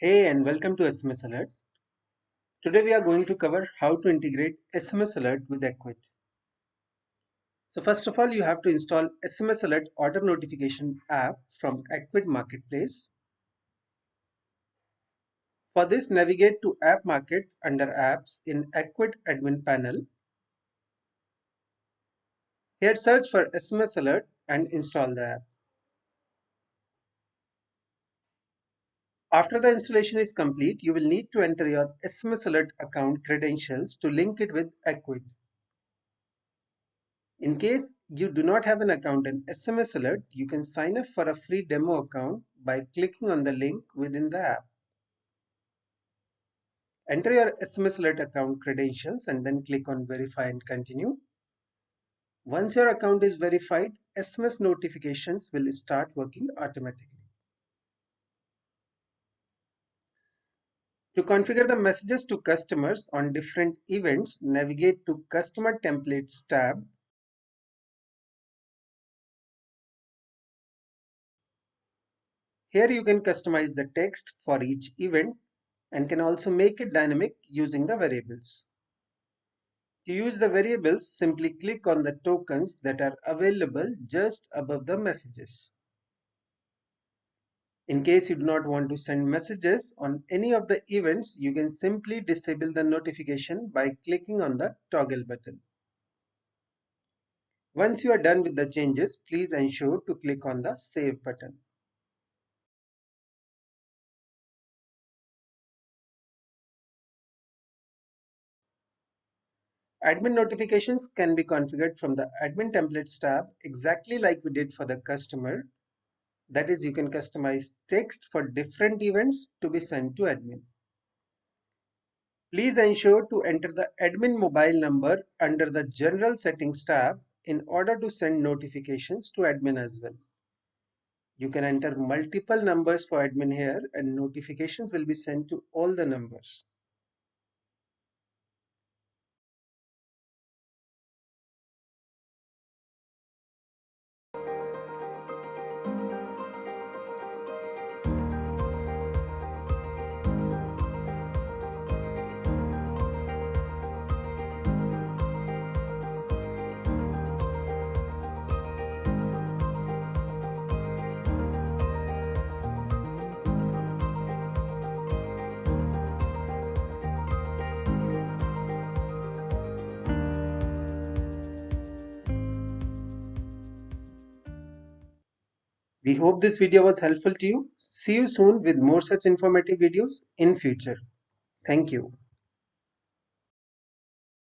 Hey and welcome to SMS Alert. Today we are going to cover how to integrate SMS Alert with Ecwid. So first of all, you have to install SMS Alert order notification app from Ecwid Marketplace. For this, navigate to App Market under Apps in Ecwid Admin panel. Here search for SMS Alert and install the app. After the installation is complete, you will need to enter your SMS Alert account credentials to link it with Ecwid. In case you do not have an account in SMS Alert, you can sign up for a free demo account by clicking on the link within the app. Enter your SMS Alert account credentials and then click on Verify and Continue. Once your account is verified, SMS notifications will start working automatically. To configure the messages to customers on different events, navigate to Customer Templates tab. Here you can customize the text for each event and can also make it dynamic using the variables. To use the variables, simply click on the tokens that are available just above the messages. In case you do not want to send messages on any of the events, you can simply disable the notification by clicking on the toggle button. Once you are done with the changes, please ensure to click on the Save button. Admin notifications can be configured from the Admin Templates tab exactly like we did for the customer. That is, you can customize text for different events to be sent to admin. Please ensure to enter the admin mobile number under the General Settings tab in order to send notifications to admin as well. You can enter multiple numbers for admin here and notifications will be sent to all the numbers. We hope this video was helpful to you. See you soon with more such informative videos in future. Thank you.